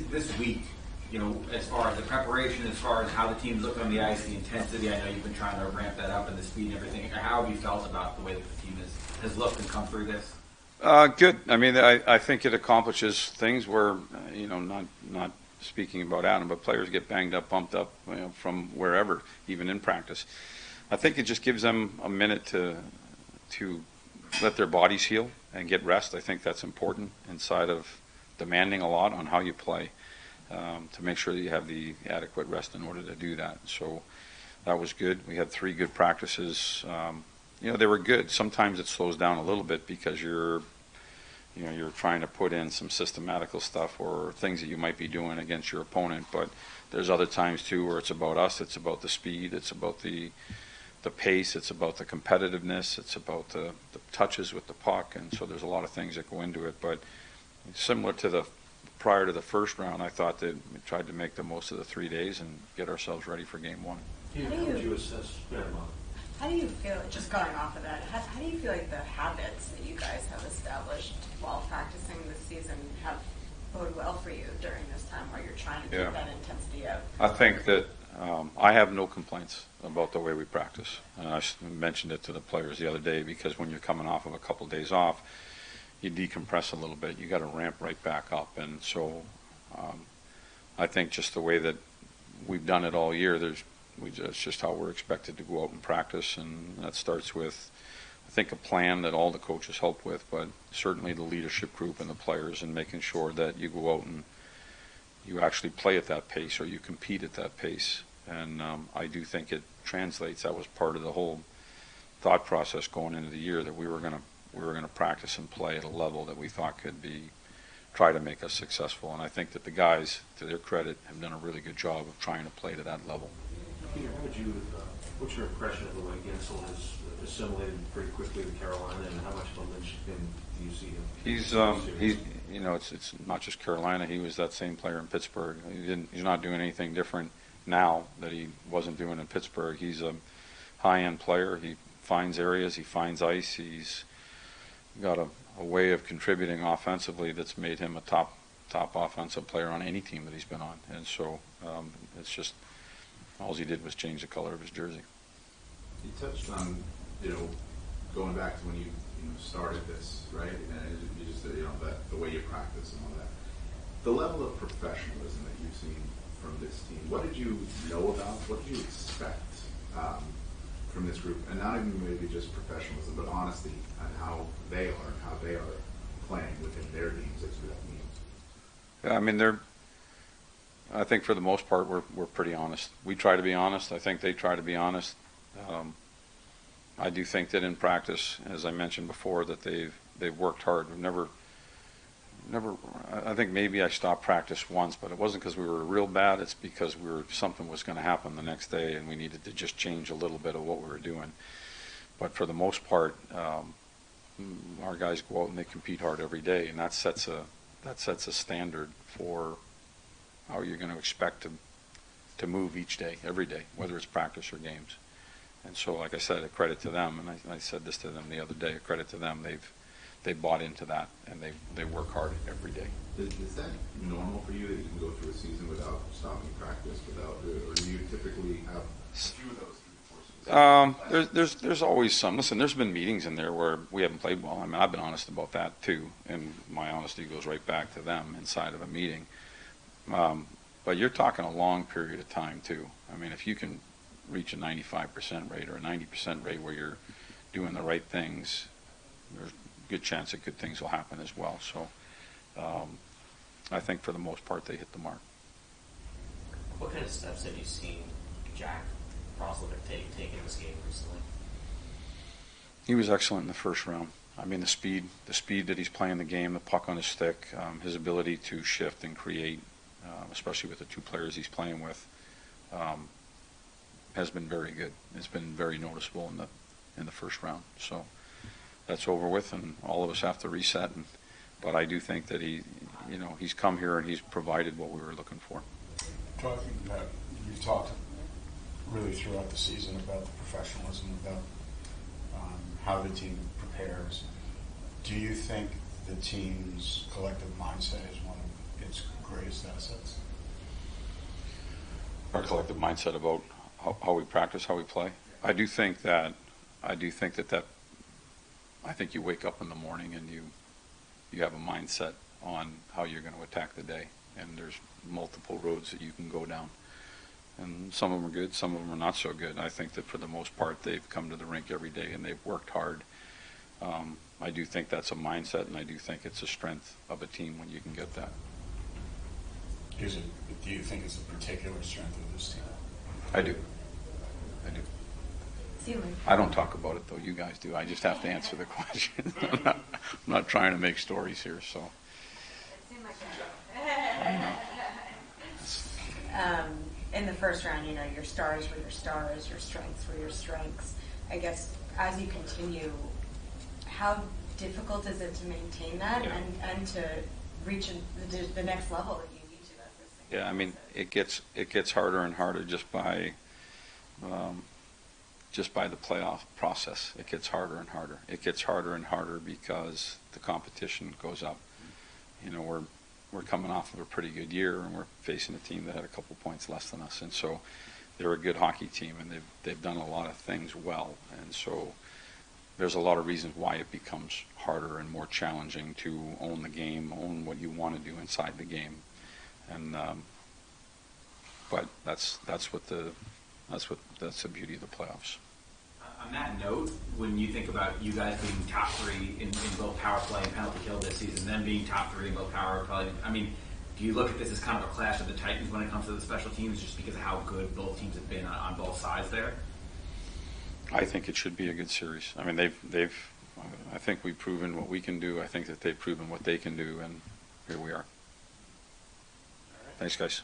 this week, as far as the preparation, as far as how the team's looking on the ice, the intensity, I know you've been trying to ramp that up and the speed and everything. How have you felt about the way that the team has looked and come through this? Good. I mean, I think it accomplishes things where, not speaking about Adam, but players get banged up, bumped up, from wherever, even in practice. I think it just gives them a minute to let their bodies heal and get rest. I think that's important inside of demanding a lot on how you play, to make sure that you have the adequate rest in order to do that. So that was good. We had 3 good practices. They were good. Sometimes it slows down a little bit because you're trying to put in some systematical stuff or things that you might be doing against your opponent. But there's other times too where it's about us. It's about the speed. It's about the pace. It's about the competitiveness. It's about the touches with the puck. And so there's a lot of things that go into it. But similar to prior to the first round, I thought that we tried to make the most of the 3 days and get ourselves ready for game 1. How would you assess Paramount? How do you feel, just going off of that, how do you feel like the habits that you guys have established while practicing this season have bode well for you during this time where you're trying to keep that intensity up? I think that I have no complaints about the way we practice. I mentioned it to the players the other day because when you're coming off of a couple of days off, you decompress a little bit. You got to ramp right back up. And so I think just the way that we've done it all year, it's just how we're expected to go out and practice, and that starts with, I think, a plan that all the coaches help with, but certainly the leadership group and the players, and making sure that you go out and you actually play at that pace or you compete at that pace. And I do think it translates. That was part of the whole thought process going into the year, that we were going to practice and play at a level that we thought could try to make us successful. And I think that the guys, to their credit, have done a really good job of trying to play to that level. Peter, what's your impression of the way Gensel has assimilated pretty quickly to Carolina, and how much of a linchpin do you see him? It's not just Carolina. He was that same player in Pittsburgh. He's not doing anything different now that he wasn't doing in Pittsburgh. He's a high-end player. He finds areas. He finds ice. He's got a way of contributing offensively that's made him a top offensive player on any team that he's been on. And so it's just, all he did was change the color of his jersey. You touched on, going back to when you started this, right? And you just said, the way you practice and all that. The level of professionalism that you've seen from this team, what did you know about? What did you expect from this group? And not even maybe just professionalism, but honesty and how they are playing within their teams as real teams. Yeah, I mean, I think for the most part, we're pretty honest. We try to be honest. I think they try to be honest. I do think that in practice, as I mentioned before, that they've worked hard. We've never. I think maybe I stopped practice once, but it wasn't because we were real bad. It's because something was going to happen the next day, and we needed to just change a little bit of what we were doing. But for the most part, our guys go out and they compete hard every day, and that sets a standard for how you're going to expect to move each day, every day, whether it's practice or games. And so, like I said, a credit to them, and I said this to them the other day, a credit to them. They've bought into that, and they work hard every day. Is that normal for you, that you can go through a season without stopping practice, or do you typically have a few of those through the course? There's always some. Listen, there's been meetings in there where we haven't played well. I mean, I've been honest about that too, and my honesty goes right back to them inside of a meeting. But you're talking a long period of time too. I mean, if you can reach a 95% rate or a 90% rate where you're doing the right things, there's a good chance that good things will happen as well. So I think for the most part they hit the mark. What kind of steps have you seen Jack Roslovic take in this game recently? He was excellent in the first round. I mean, the speed that he's playing the game, the puck on his stick, his ability to shift and create, especially with the 2 players he's playing with, has been very good. It's been very noticeable in the first round. So that's over with, and all of us have to reset. But I do think that he's come here and he's provided what we were looking for. You've talked really throughout the season about the professionalism, about how the team prepares. Do you think the team's collective mindset is one of its greatest biggest assets? Our collective mindset about how we practice, how we play. I think you wake up in the morning and you have a mindset on how you're going to attack the day, and there's multiple roads that you can go down. And some of them are good, some of them are not so good. I think that for the most part, they've come to the rink every day and they've worked hard. I do think that's a mindset, and I do think it's a strength of a team when you can get that. Do you think it's a particular strength of this team? I do. Seemed like I don't talk about it, though. You guys do. I just have to answer the question. I'm not trying to make stories here, so. It seemed like in the first round, your stars were your stars, your strengths were your strengths. I guess as you continue, how difficult is it to maintain that and to reach the next level that you need to as this thing? Yeah, I mean, it gets harder and harder just by the playoff process. It gets harder and harder. It gets harder and harder because the competition goes up. We're coming off of a pretty good year, and we're facing a team that had a couple points less than us, and so they're a good hockey team, and they've done a lot of things well, and so there's a lot of reasons why it becomes harder and more challenging to own the game, own what you want to do inside the game, and but that's the beauty of the playoffs. On that note, when you think about you guys being top three in both power play and penalty kill this season, then being top three in both power play, I mean, do you look at this as kind of a clash of the Titans when it comes to the special teams, just because of how good both teams have been on both sides there? I think it should be a good series. I mean, I think we've proven what we can do. I think that they've proven what they can do, and here we are. Thanks, guys.